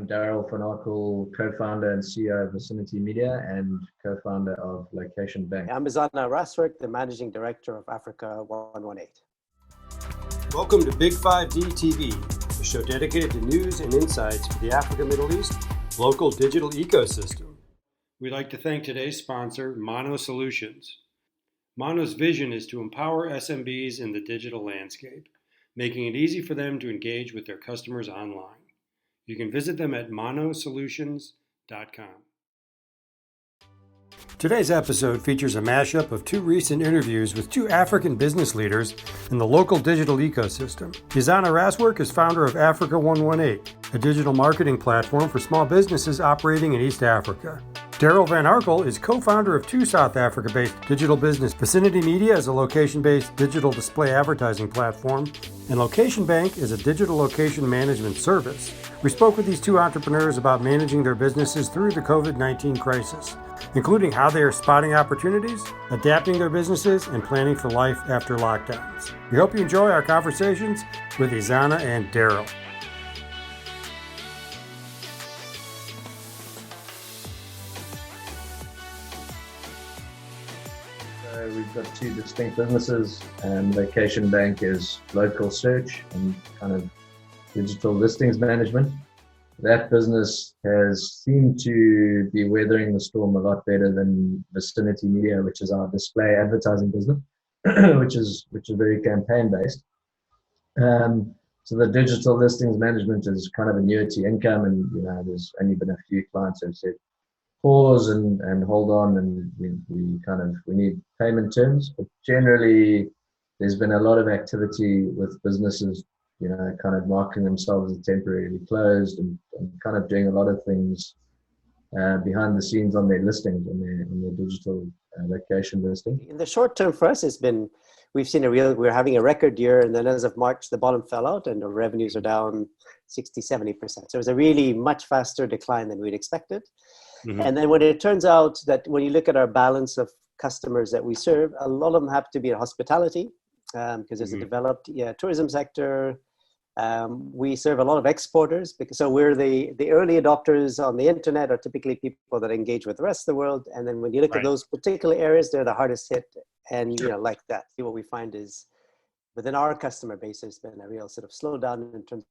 I'm Daryl van Arkel, co-founder and CEO of Vicinity Media and co-founder of Location Bank. I'm Ezana Raswork, the Managing Director of Africa 118. Welcome to BIG5D TV, a show dedicated to news and insights for the Africa Middle East local digital ecosystem. We'd like to thank today's sponsor, Mono Solutions. Mono's vision is to empower SMBs in the digital landscape, making it easy for them to engage with their customers online. You can visit them at monosolutions.com. Today's episode features a mashup of two recent interviews with two African business leaders in the local digital ecosystem. Ezana Raswork is founder of Africa 118, a digital marketing platform for small businesses operating in East Africa. Daryl van Arkel is co-founder of two South Africa-based digital business. Vicinity Media is a location-based digital display advertising platform, and Location Bank is a digital location management service. We spoke with these two entrepreneurs about managing their businesses through the COVID-19 crisis, including how they are spotting opportunities, adapting their businesses, and planning for life after lockdowns. We hope you enjoy our conversations with Ezana and Daryl. We've got two distinct businesses, and Location Bank is local search and kind of digital listings management. That business has seemed to be weathering the storm a lot better than Vicinity Media, which is our display advertising business, which is very campaign based. So the digital listings management is kind of annuity income, and there's only been a few clients who've said pause and hold on, and we need payment terms. But generally, there's been a lot of activity with businesses, kind of marking themselves as temporarily closed and kind of doing a lot of things behind the scenes on their listings, on their digital location listing. In the short term for us, we're having a record year, and then as of March, the bottom fell out and the revenues are down 60-70%. So it was a really much faster decline than we'd expected. Mm-hmm. And then when it turns out that when you look at our balance of customers that we serve, a lot of them have to be in hospitality because there's a developed tourism sector. We serve a lot of exporters so we're the early adopters on the internet are typically people that engage with the rest of the world. And then when you look at those particular areas, they're the hardest hit. And like that, what we find is within our customer base, there's been a real sort of slowdown in terms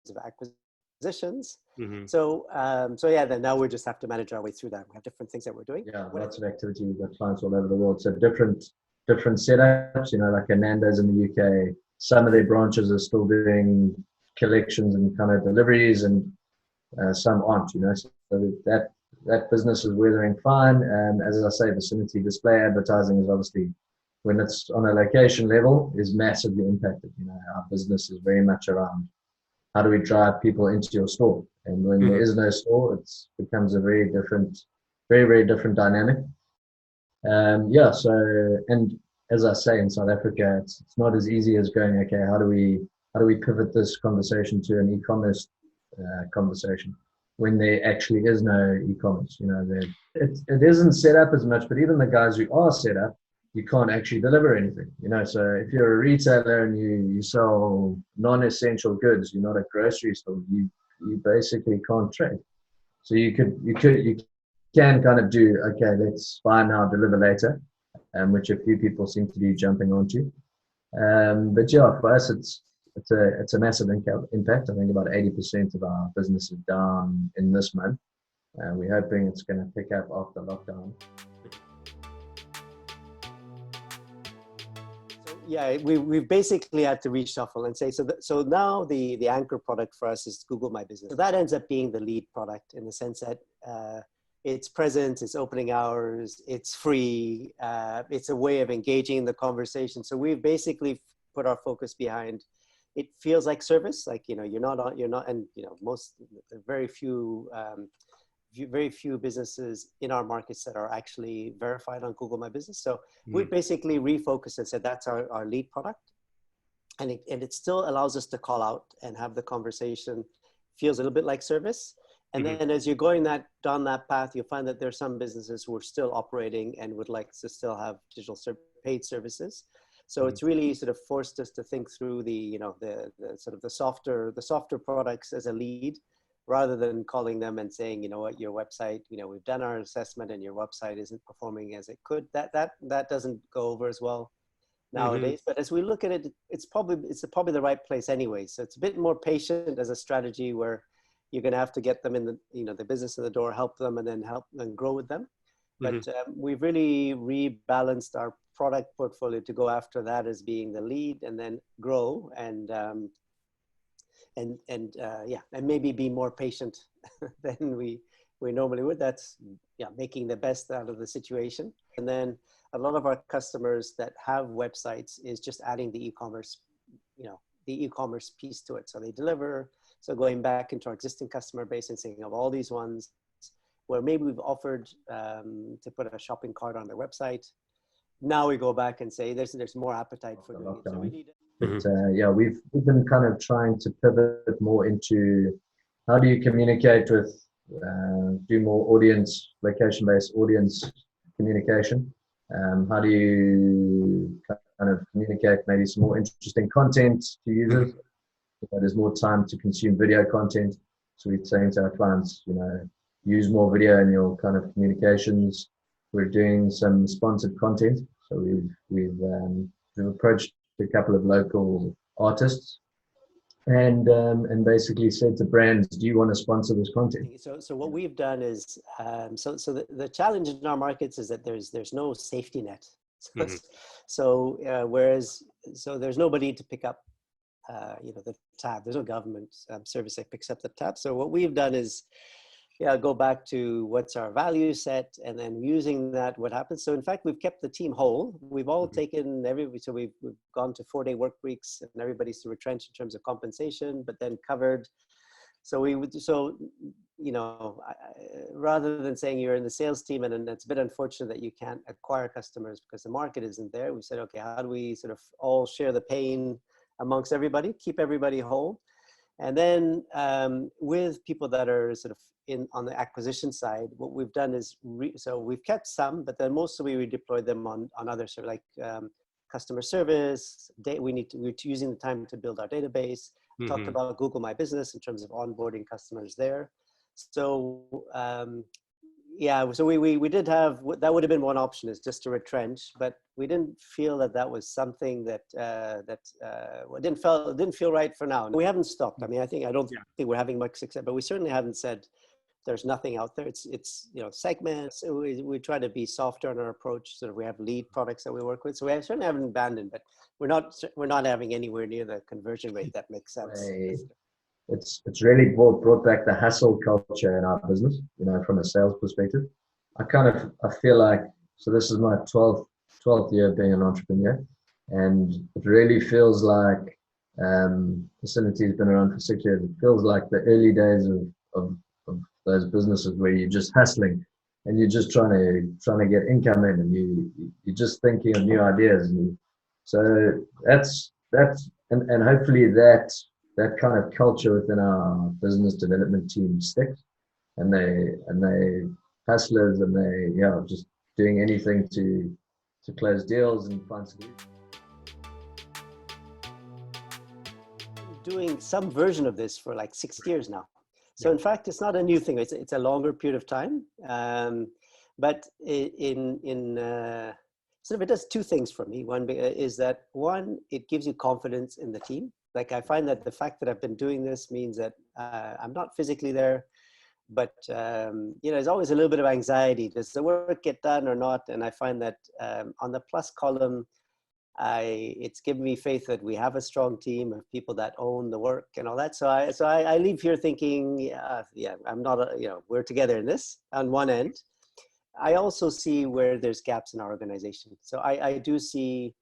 of acquisitions. Mm-hmm. So then now we just have to manage our way through that. We have different things that we're doing. Yeah, lots of activity. We've got clients all over the world. So different setups, like a Nando's in the UK. Some of their branches are still doing collections and kind of deliveries, and some aren't, So that business is weathering fine. And as I say, Vicinity display advertising is obviously, when it's on a location level, is massively impacted. Our business is very much around how do we drive people into your store? And when there is no store, it becomes a very, very different dynamic. And as I say, in South Africa, it's not as easy as going, okay, how do we pivot this conversation to an e-commerce conversation when there actually is no e-commerce? It isn't set up as much, but even the guys who are set up, you can't actually deliver anything. So if you're a retailer and you sell non-essential goods, you're not a grocery store, you basically can't trade. So you can kind of do, okay, let's buy now, deliver later, which a few people seem to be jumping onto. But for us, it's a massive impact. I think about 80% of our business is down in this month. We're hoping it's going to pick up after lockdown. Yeah, we've basically had to reshuffle and say, so now the anchor product for us is Google My Business. So that ends up being the lead product in the sense that it's present, it's opening hours, it's free, it's a way of engaging in the conversation. So we've basically put our focus behind, it feels like service, like, very few businesses in our markets that are actually verified on Google My Business. So we basically refocused and said that's our lead product. And it still allows us to call out and have the conversation, feels a little bit like service. And then as you're going down that path, you'll find that there are some businesses who are still operating and would like to still have digital paid services. So it's really sort of forced us to think through the sort of the softer products as a lead, rather than calling them and saying, you know what, your website, you know, we've done our assessment and your website isn't performing as it could. That doesn't go over as well nowadays. But as we look at it, it's probably the right place anyway. So it's a bit more patient as a strategy, where you're going to have to get them in the, you know, the business in the door, help them, and then help them grow with them. But we've really rebalanced our product portfolio to go after that as being the lead, and then grow and maybe be more patient than we normally would. That's making the best out of the situation. And then a lot of our customers that have websites is just adding the e-commerce, the e-commerce piece to it. So they deliver. So going back into our existing customer base and saying, of all these ones where maybe we've offered to put a shopping cart on their website, now we go back and say there's more appetite for doing it. So we need. But we've been kind of trying to pivot more into how do you communicate with, do more audience, location-based audience communication. How do you kind of communicate maybe some more interesting content to users? There's more time to consume video content. So we're saying to our clients, use more video in your kind of communications. We're doing some sponsored content. So we've approached a couple of local artists and basically said to brands, do you want to sponsor this content? So what we've done is, the challenge in our markets is that there's no safety net. So there's nobody to pick up, the tab. There's no government service that picks up the tab. So what we've done is, go back to what's our value set, and then using that, what happens. So in fact, we've kept the team whole. We've all taken so we've gone to 4-day work weeks, and everybody's retrenched in terms of compensation, but then covered. So rather than saying you're in the sales team, and it's a bit unfortunate that you can't acquire customers because the market isn't there. We said, okay, how do we sort of all share the pain amongst everybody, keep everybody whole? And then with people that are sort of on the acquisition side, what we've done is, so we've kept some, but then mostly we redeployed them on other sort of like customer service. We're using the time to build our database. Talked about Google My Business in terms of onboarding customers there. So so we did have, that would have been one option, is just to retrench, but we didn't feel that was something that didn't feel right for now. We haven't stopped. I mean, I don't think we're having much success, but we certainly haven't said there's nothing out there. It's segments. We try to be softer in our approach. So we have lead products that we work with. So we certainly haven't abandoned, but we're not having anywhere near the conversion rate that makes sense. It's really brought back the hustle culture in our business, from a sales perspective. I feel like, so this is my 12th year being an entrepreneur, and it really feels like Vicinity has been around for 6 years. It feels like the early days of those businesses where you're just hustling and you're just trying to get income in, and you're just thinking of new ideas. And so that's and hopefully that kind of culture within our business development team sticks, and they hustlers, and they just doing anything to close deals and find solutions. Doing some version of this for like 6 years now. So in fact, it's not a new thing. It's a longer period of time, but sort of it does two things for me. One is that it gives you confidence in the team. Like I find that the fact that I've been doing this means that I'm not physically there, but there's always a little bit of anxiety. Does the work get done or not? And I find that on the plus column, it's given me faith that we have a strong team of people that own the work and all that. So I leave here thinking, I'm not, we're together in this on one end. I also see where there's gaps in our organization. So I do see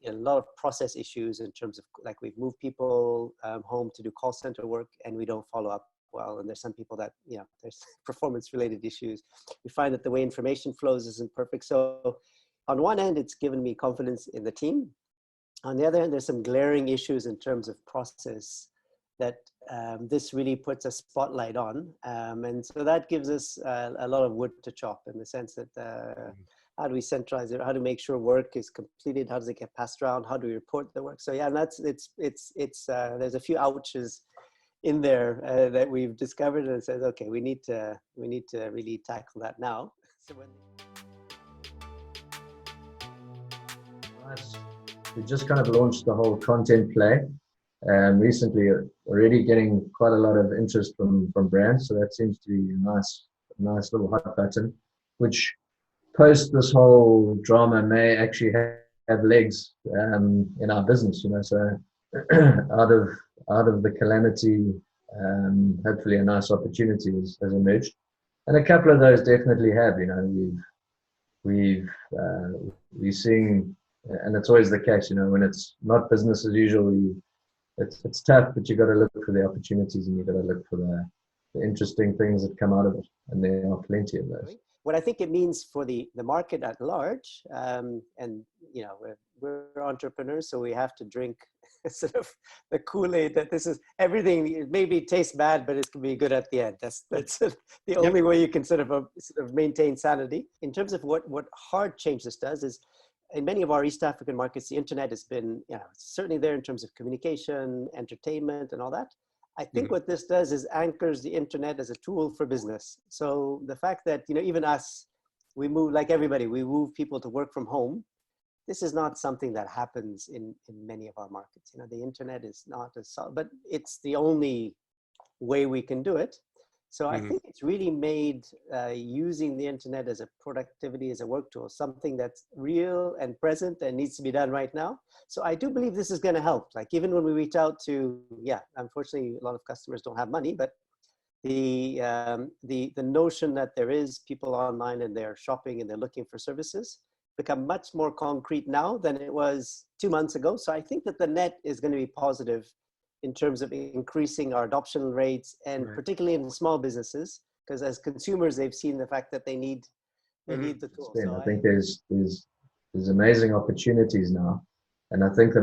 a lot of process issues in terms of, like, we've moved people home to do call center work and we don't follow up well. And there's some people that, there's performance related issues. We find that the way information flows isn't perfect. So on one end, it's given me confidence in the team. On the other hand, there's some glaring issues in terms of process that this really puts a spotlight on. And so that gives us a lot of wood to chop, in the sense that how do we centralize it? How do we make sure work is completed? How does it get passed around? How do we report the work? So and that's, there's a few ouches in there that we've discovered, and says, okay, we need to really tackle that now. So we just kind of launched the whole content play. Recently, already getting quite a lot of interest from brands, so that seems to be a nice little hot button, which post this whole drama may actually have legs in our business, you know. So out of the calamity, hopefully a nice opportunity has emerged, and a couple of those definitely have. You know, we're seeing, and it's always the case, you know, when it's not business as usual, it's tough, but you got to look for the opportunities, and you got to look for the interesting things that come out of it, and there are plenty of those. What I think it means for the market at large, and you know, we're entrepreneurs, so we have to drink sort of the Kool-Aid that this is everything. It maybe tastes bad, but it can be good at the end. That's the only way you can sort of maintain sanity. In terms of what hard change this does is, in many of our East African markets, the internet has been, you know, certainly there in terms of communication, entertainment, and all that. I think what this does is anchors the internet as a tool for business. So the fact that, you know, even us, we move, like everybody, we move people to work from home. This is not something that happens in many of our markets. You know, the internet is not as solid, but it's the only way we can do it. So I think it's really made using the internet as a productivity, as a work tool, something that's real and present and needs to be done right now. So I do believe this is going to help. Like, even when we reach out to, unfortunately, a lot of customers don't have money, but the notion that there is people online and they're shopping and they're looking for services become much more concrete now than it was 2 months ago. So I think that the net is going to be positive in terms of increasing our adoption rates, and particularly in small businesses, because as consumers, they've seen the fact that they need the tool. So I think there's amazing opportunities now, and I think the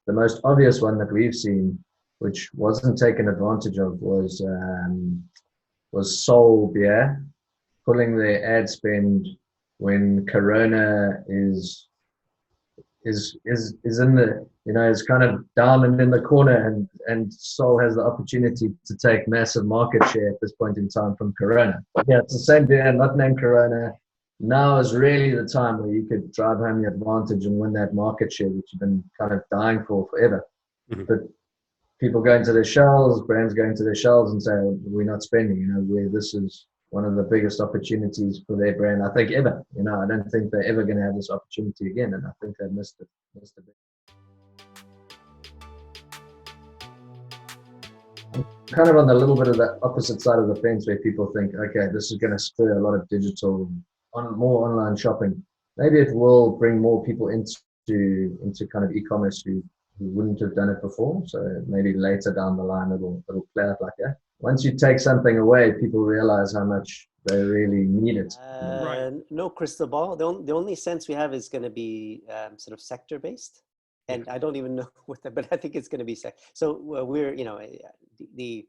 most obvious one that we've seen, which wasn't taken advantage of, was Sol Beer pulling their ad spend when Corona is in the, you know, is kind of down and in the corner, and Sol has the opportunity to take massive market share at this point in time from Corona. Yeah, it's the same beer, not named Corona. Now is really the time where you could drive home the advantage and win that market share, which you've been kind of dying for forever. But people go into their shelves, brands go into their shelves and say, we're not spending, you know, where this is one of the biggest opportunities for their brand, I think, ever. You know, I don't think they're ever going to have this opportunity again, and I think they missed it. I'm kind of on the little bit of the opposite side of the fence, where people think, okay, this is going to spur a lot of digital, more online shopping. Maybe it will bring more people into kind of e-commerce who wouldn't have done it before. So maybe later down the line, it'll play out like that. Once you take something away, people realize how much they really need it. No crystal ball. The only sense we have is going to be sort of sector based, and I don't even know what that, but I think it's going to be so we're, you know, the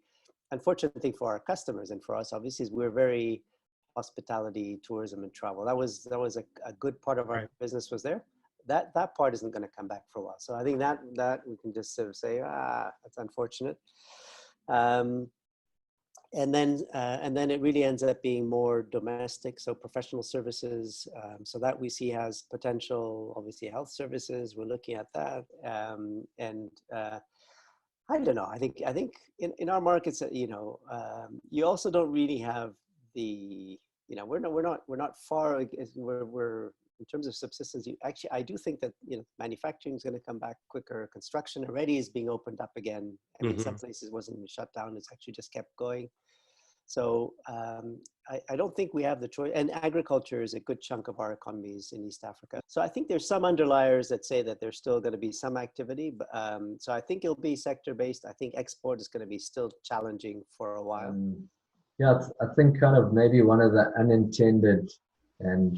unfortunate thing for our customers and for us, obviously, is we're very hospitality, tourism, and travel. That was a good part of our business was there. That part isn't going to come back for a while. So I think that we can just sort of say, that's unfortunate. And then it really ends up being more domestic, so professional services. So that we see has potential. Obviously, health services. We're looking at that, and I don't know. I think in our markets, you know, you also don't really have the, you know, we're not far. We're in terms of subsistence. Actually, I do think that, you know, manufacturing is going to come back quicker. Construction already is being opened up again. I mean, some places wasn't shut down. It's actually just kept going. So I don't think we have the choice. And agriculture is a good chunk of our economies in East Africa. So I think there's some underliers that say that there's still going to be some activity. But, so I think it'll be sector-based. I think export is going to be still challenging for a while. Yeah, I think kind of maybe one of the unintended and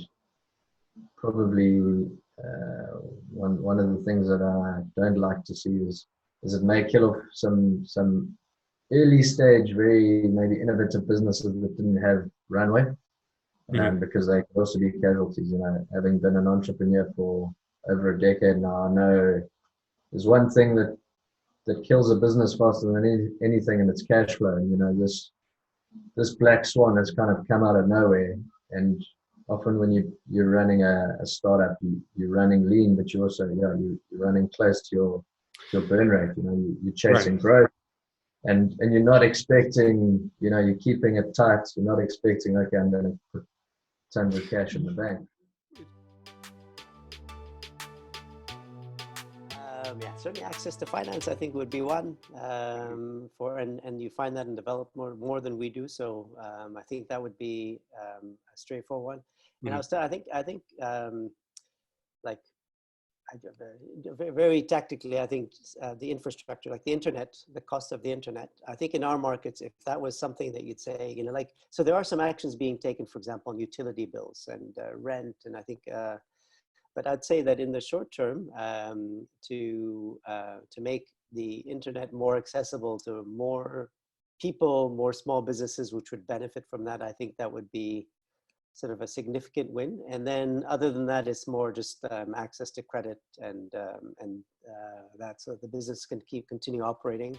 probably one of the things that I don't like to see is it may kill off some early stage, very maybe innovative businesses that didn't have runway, because they could also be casualties. You know, having been an entrepreneur for over a decade now, I know there's one thing that that kills a business faster than anything, and it's cash flow. And you know, this black swan has kind of come out of nowhere. And often when you're running a startup, you're running lean, but you also you're running close to your burn rate. You know, you're chasing growth, and you're not expecting, you know, you're keeping it tight. You're not expecting, okay, I'm going to put tons of cash in the bank. Yeah, certainly access to finance, I think, would be one and you find that in developed more than we do. So I think that would be a straightforward one. And I think like very tactically, I think the infrastructure, like the internet, the cost of the internet. I think in our markets, if that was something that you'd say, you know, like, so there are some actions being taken, for example, on utility bills and rent, and I think. But I'd say that in the short term, to make the internet more accessible to more people, more small businesses, which would benefit from that, I think that would be sort of a significant win. And then other than that, it's more just access to credit and that, so the business can continue operating.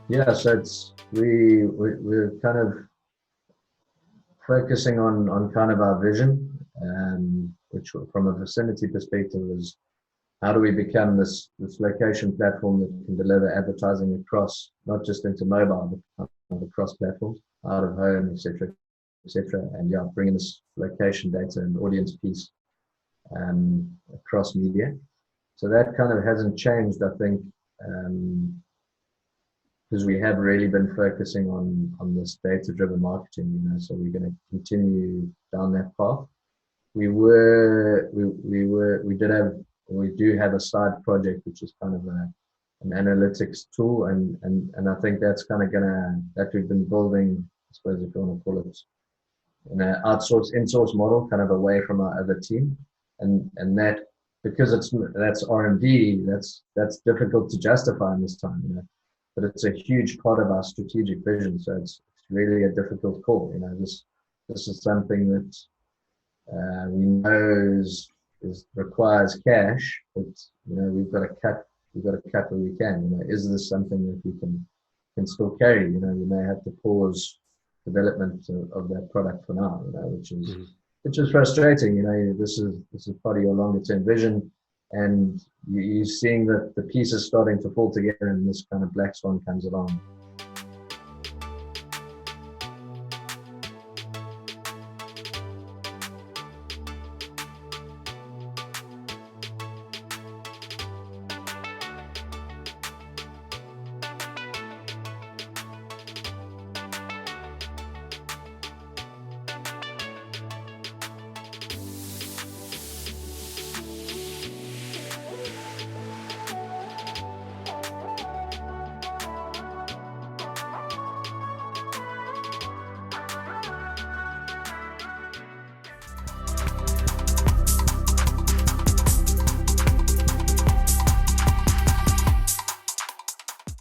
Yeah, so it's we're kind of focusing on kind of our vision, which from a Vicinity perspective is how do we become this location platform that can deliver advertising across, not just into mobile, but across platforms, out of home, etc., and yeah, bringing this location data and audience piece across media. So that kind of hasn't changed, I think, because we have really been focusing on this data-driven marketing, you know. So we're going to continue down that path. We do have a side project which is kind of an analytics tool, and I think that's kind of that we've been building, I suppose if you want to call it, in an in-source model, kind of away from our other team, and that because that's R&D, that's difficult to justify in this time, you know. But it's a huge part of our strategic vision, so it's really a difficult call. You know, this is something that we know requires cash, but you know, we've got to cut where we can. You know, is this something that we can still carry? You know, we may have to pause development of that product for now. You know, which is frustrating. You know, this is part of your longer term vision. And you're seeing that the pieces starting to fall together, and this kind of black swan comes along.